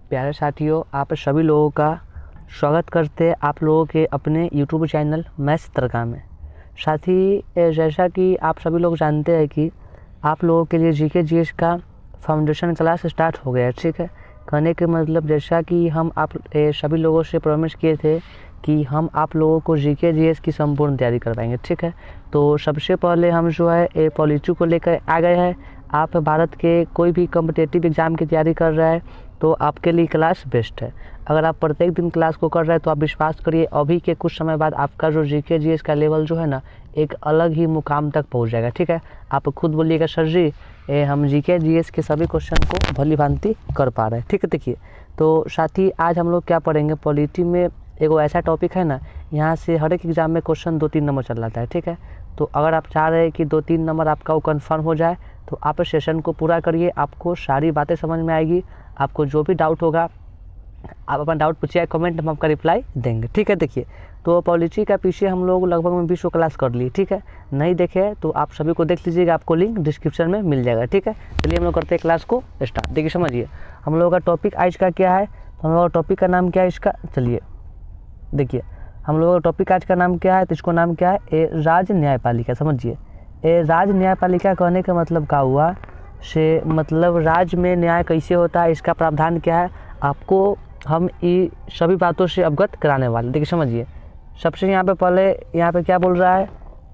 प्यारे साथियों, आप सभी लोगों का स्वागत करते हैं आप लोगों के अपने यूट्यूब चैनल मैथ्स तरका में। साथी जैसा कि आप सभी लोग जानते हैं कि आप लोगों के लिए जीके जीएस का फाउंडेशन क्लास स्टार्ट हो गया है। ठीक है, कहने के मतलब जैसा कि हम आप सभी लोगों से प्रॉमिस किए थे कि हम आप लोगों को जीके जीएस की संपूर्ण तैयारी करवाएंगे। ठीक है, तो सबसे पहले हम जो है पॉलिटी को लेकर आ गए हैं। आप भारत के कोई भी कॉम्पिटिटिव एग्ज़ाम की तैयारी कर रहे हैं तो आपके लिए क्लास बेस्ट है। अगर आप प्रत्येक दिन क्लास को कर रहे हैं तो आप विश्वास करिए अभी के कुछ समय बाद आपका जो जीके जीएस का लेवल जो है ना एक अलग ही मुकाम तक पहुंच जाएगा। ठीक है, आप खुद बोलिएगा सर जी हम जीके जीएस के सभी क्वेश्चन को भली भांति कर पा रहे हैं। ठीक है, देखिए तो साथी आज हम लोग क्या पढ़ेंगे, पॉलिटी में एगो ऐसा टॉपिक है ना, यहाँ से हर एक एग्ज़ाम में क्वेश्चन 2-3 नंबर चल जाता है। ठीक है, तो अगर आप चाह रहे हैं कि 2-3 नंबर आपका वो कन्फर्म हो जाए तो आप सेशन को पूरा करिए, आपको सारी बातें समझ में आएगी। आपको जो भी डाउट होगा आप अपना डाउट पूछिए, कमेंट हम आपका रिप्लाई देंगे। ठीक है, देखिए तो पॉलिटी का पीछे हम लोग लगभग में 20 क्लास कर लिए। ठीक है, नहीं देखे तो आप सभी को देख लीजिएगा, आपको लिंक डिस्क्रिप्शन में मिल जाएगा। ठीक है, चलिए हम लोग करते हैं क्लास को स्टार्ट। देखिए समझिए हम लोगों का टॉपिक आज का क्या है, तो हम लोगों का टॉपिक का नाम क्या है इसका, चलिए देखिए हम लोगों का टॉपिक आज का नाम क्या है, तो इसको नाम क्या है राज न्यायपालिका। समझिए राज न्यायपालिका कहने का मतलब क्या हुआ से मतलब राज्य में न्याय कैसे होता है, इसका प्रावधान क्या है, आपको हम ये सभी बातों से अवगत कराने वाले। देखिए समझिए सबसे यहाँ पे पहले यहाँ पे क्या बोल रहा है,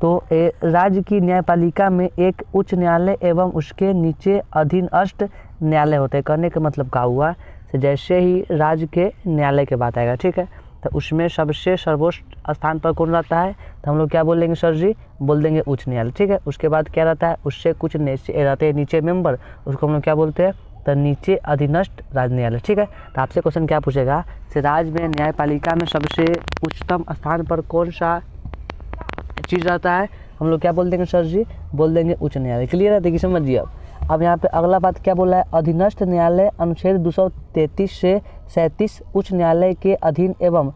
तो राज्य की न्यायपालिका में एक उच्च न्यायालय एवं उसके नीचे अधीनस्थ न्यायालय होते हैं। कहने का मतलब क्या हुआ, तो जैसे ही राज्य के न्यायालय की बात आएगा, ठीक है, तो उसमें सबसे सर्वोच्च स्थान पर कौन रहता है, तो हम लोग क्या बोलेंगे सर जी, बोल देंगे उच्च न्यायालय। ठीक है, उसके बाद क्या रहता है, उससे कुछ नीचे रहते हैं नीचे मेंबर, उसको हम लोग क्या बोलते हैं, तो नीचे अधीनस्थ राज्य न्यायालय। ठीक है, तो आपसे क्वेश्चन क्या पूछेगा, कि राज्य में न्यायपालिका में सबसे उच्चतम स्थान पर कौन सा चीज़ रहता है, हम लोग क्या बोल देंगे सर जी, बोल देंगे उच्च न्यायालय। क्लियर है, देखिए समझिए। अब यहाँ पे अगला बात क्या बोला है, अधीनस्थ न्यायालय अनुच्छेद 233 से 37 उच्च न्यायालय के अधीन एवं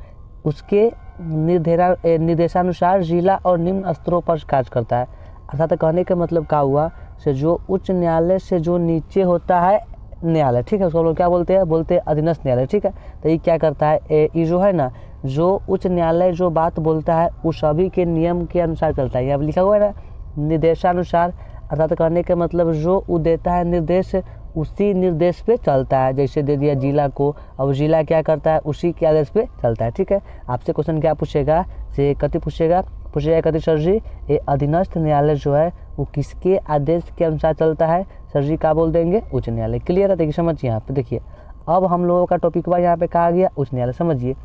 उसके निर्देशानुसार जिला और निम्न स्तरों पर कार्य करता है। अर्थात कहने का मतलब क्या हुआ, से जो उच्च न्यायालय से जो नीचे होता है न्यायालय, ठीक है, उसको लोग क्या बोलते हैं, बोलते हैं अधीनस्थ न्यायालय। ठीक है, तो ये क्या करता है, ये जो है ना, जो उच्च न्यायालय जो बात बोलता है वो सभी के नियम के अनुसार चलता है। यहाँ लिखा हुआ है ना निर्देशानुसार, अर्थात कहने का मतलब जो वो देता है निर्देश उसी निर्देश पे चलता है। जैसे दे दिया जिला को, अब जिला क्या करता है, उसी के आदेश पे चलता है। ठीक है, आपसे क्वेश्चन क्या पूछेगा, से कति पूछेगा कति सर जी ये अधीनस्थ न्यायालय जो है वो किसके आदेश के अनुसार चलता है, सर जी क्या बोल देंगे, उच्च न्यायालय। क्लियर है, देखिए समझिए यहाँ पे। देखिए अब हम लोगों का टॉपिक हुआ यहाँ पे कहा गया उच्च न्यायालय। समझिए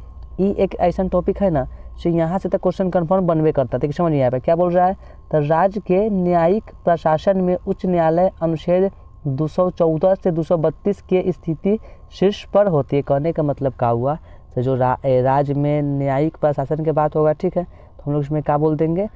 ये एक ऐसा टॉपिक है ना, तो यहाँ से तक क्वेश्चन कन्फर्म बनवे करता है। देखिए समझिए यहाँ पे क्या बोल रहा है, तो राज्य के न्यायिक प्रशासन में उच्च न्यायालय अनुच्छेद 214 से 232 के स्थिति शीर्ष पर होती है। कहने का मतलब क्या हुआ, तो जो राज्य में न्यायिक प्रशासन की बात होगा, ठीक है, तो हम लोग इसमें क्या बोल देंगे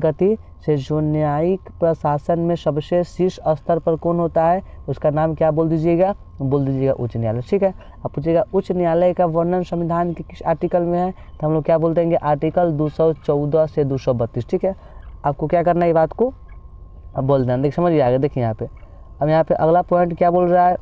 कति से जो न्यायिक प्रशासन में सबसे शीर्ष स्तर पर कौन होता है, उसका नाम क्या बोल दीजिएगा उच्च न्यायालय। ठीक है, अब पूछिएगा उच्च न्यायालय का वर्णन संविधान के किस आर्टिकल में है, तो हम लोग क्या बोल देंगे आर्टिकल 214 से 232। ठीक है, आपको क्या करना है, ये बात को अब बोल देना। देखिए समझिए आगे, देखिए यहाँ पे अब यहाँ पे अगला पॉइंट क्या बोल रहा है,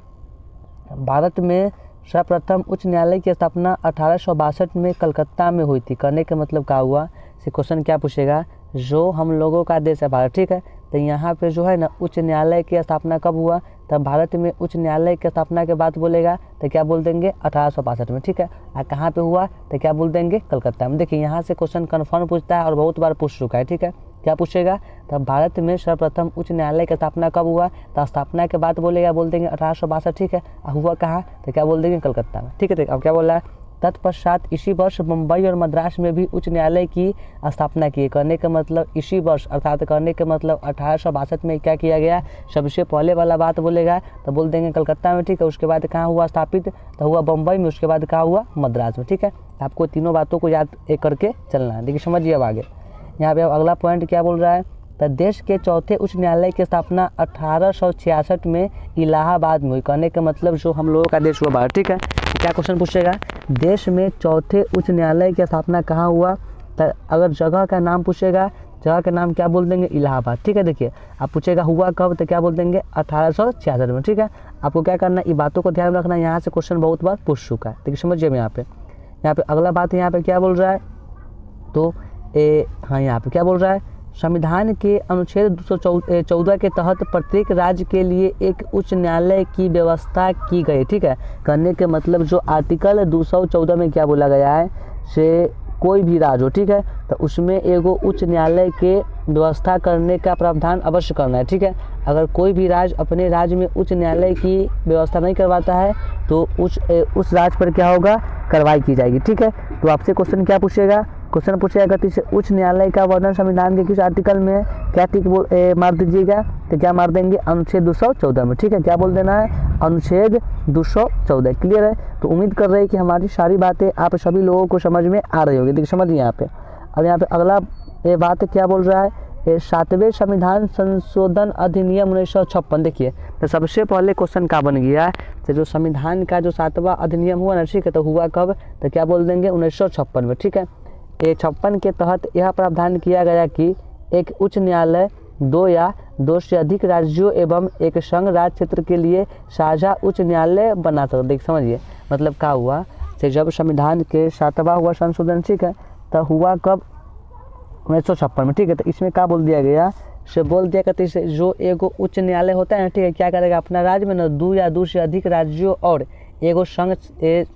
भारत में सर्वप्रथम उच्च न्यायालय की स्थापना 1862 में कलकत्ता में हुई थी। कहने का मतलब क्या हुआ, से क्वेश्चन क्या पूछेगा, जो हम लोगों का देश है भारत, ठीक है, तो यहाँ पे जो है ना उच्च न्यायालय की स्थापना कब हुआ, तब भारत में उच्च न्यायालय की स्थापना के बाद बोलेगा तो क्या बोल देंगे 1862 में। ठीक है, और कहाँ पे हुआ, तो क्या बोल देंगे कलकत्ता में। देखिए यहाँ से क्वेश्चन कन्फर्म पूछता है और बहुत बार पूछ चुका है। ठीक है, क्या पूछेगा, तब भारत में सर्वप्रथम उच्च न्यायालय की स्थापना कब हुआ, तो स्थापना के बाद बोलेगा बोल देंगे 1862। ठीक है, हुआ कहाँ, तो क्या बोल देंगे कलकत्ता में। ठीक है, अब क्या बोल रहा है, तत्पश्चात इसी वर्ष मुंबई और मद्रास में भी उच्च न्यायालय की स्थापना की। कहने का मतलब इसी वर्ष, अर्थात कहने का मतलब 1862 में क्या किया गया, सबसे पहले वाला बात बोलेगा तो बोल देंगे कलकत्ता में। ठीक है, उसके बाद कहाँ हुआ स्थापित, तो हुआ बम्बई में, उसके बाद कहाँ हुआ मद्रास में। ठीक है, आपको तीनों बातों को याद करके चलना है। देखिए समझिए अब आगे यहाँ पे अगला पॉइंट क्या बोल रहा है, तो देश के चौथे उच्च न्यायालय की स्थापना 1866 में इलाहाबाद में हुई। कहने का मतलब जो हम लोगों का देश हुआ भारत। ठीक है, क्या क्वेश्चन पूछेगा, देश में चौथे उच्च न्यायालय की स्थापना कहाँ हुआ, तो अगर जगह का नाम पूछेगा जगह का नाम क्या बोल देंगे, इलाहाबाद। ठीक है, देखिए आप पूछेगा हुआ कब, तो क्या बोल देंगे 1866 में। ठीक है, आपको क्या करना है, ये बातों को ध्यान रखना है, यहाँ से क्वेश्चन बहुत बार पूछ चुका है। देखिए समझिए यहाँ पे अगला बात यहाँ पे क्या बोल रहा है, तो हाँ यहाँ पे क्या बोल रहा है, संविधान के अनुच्छेद 214 के तहत प्रत्येक राज्य के लिए एक उच्च न्यायालय की व्यवस्था की गई। ठीक है, कहने के मतलब जो आर्टिकल 214 में क्या बोला गया है, से कोई भी राज्य हो, ठीक है, तो उसमें एगो उच्च न्यायालय के व्यवस्था करने का प्रावधान अवश्य करना है। ठीक है, अगर कोई भी राज्य अपने राज्य में उच्च न्यायालय की व्यवस्था नहीं करवाता है तो उस राज्य पर क्या होगा, कार्रवाई की जाएगी। ठीक है, तो आपसे क्वेश्चन क्या पूछेगा, क्वेश्चन पूछेगा कि उच्च न्यायालय का वर्णन संविधान के किस आर्टिकल में है, क्या टिक मार दीजिएगा, तो क्या मार देंगे, अनुच्छेद 214 में। ठीक है, क्या बोल देना है, अनुच्छेद 214। क्लियर है, तो उम्मीद कर रहे हैं कि हमारी सारी बातें आप सभी लोगों को समझ में आ रही होगी। देखिए समझिए यहाँ पे, अब यहाँ पे अगला ये बात क्या बोल रहा है, 7वें संविधान संशोधन अधिनियम 1956। देखिए तो सबसे पहले क्वेश्चन क्या बन गया है, तो जो संविधान का जो 7वां अधिनियम हुआ ना, ठीक है, तो हुआ कब, तो क्या बोल देंगे 1956 में। ठीक है, ये 56 के तहत यह प्रावधान किया गया कि एक उच्च न्यायालय 2 या 2 से अधिक राज्यों एवं एक संघ राज्य क्षेत्र के लिए साझा उच्च न्यायालय बना सकते। देख समझिए मतलब क्या हुआ, तो जब संविधान के 7वां हुआ संशोधन, ठीक है, तो हुआ कब, 1956 में। ठीक है, तो इसमें क्या बोल दिया गया, से बोल दिया करते जो एगो उच्च न्यायालय होता है ना, ठीक है, क्या करेगा, अपना राज्य में ना 2 या 2 से अधिक राज्यों और एगो संघ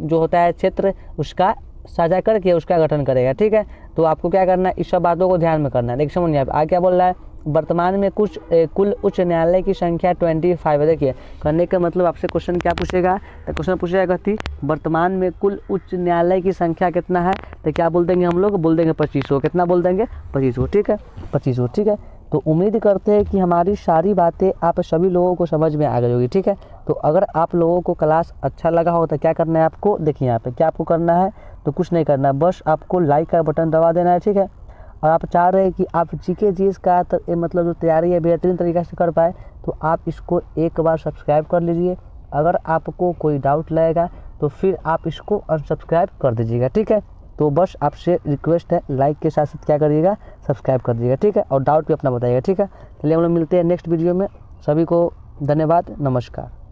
जो होता है क्षेत्र, उसका साझा करके उसका गठन करेगा। ठीक है, तो आपको क्या करना है, इस सब बातों को ध्यान में करना है। देखिए समझिए आगे क्या बोल रहा है, वर्तमान में कुल उच्च न्यायालय की संख्या 25 है। देखिए करने का मतलब आपसे क्वेश्चन क्या पूछेगा, तो क्वेश्चन पूछेगा कि वर्तमान में कुल उच्च न्यायालय की संख्या कितना है, तो क्या बोल देंगे हम लोग, बोल देंगे 2500। कितना बोल देंगे, 2500। ठीक है, 2500। ठीक है, तो उम्मीद करते हैं कि हमारी सारी बातें आप सभी लोगों को समझ में आ गई होगी। ठीक है, तो अगर आप लोगों को क्लास अच्छा लगा हो तो क्या करना है आपको, देखिए यहाँ पे क्या आपको करना है, तो कुछ नहीं करना है, बस आपको लाइक का बटन दबा देना है। ठीक है, और आप चाह रहे हैं कि आप जीके जीएस का मतलब जो तैयारी है बेहतरीन तरीक़े से कर पाए, तो आप इसको एक बार सब्सक्राइब कर लीजिए। अगर आपको कोई डाउट लगेगा तो फिर आप इसको अनसब्सक्राइब कर दीजिएगा। ठीक है, तो बस आपसे रिक्वेस्ट है, लाइक के साथ साथ क्या करिएगा, सब्सक्राइब कर दीजिएगा। ठीक है, और डाउट भी अपना बताइएगा। ठीक है, चलिए हम लोग मिलते हैं नेक्स्ट वीडियो में। सभी को धन्यवाद, नमस्कार।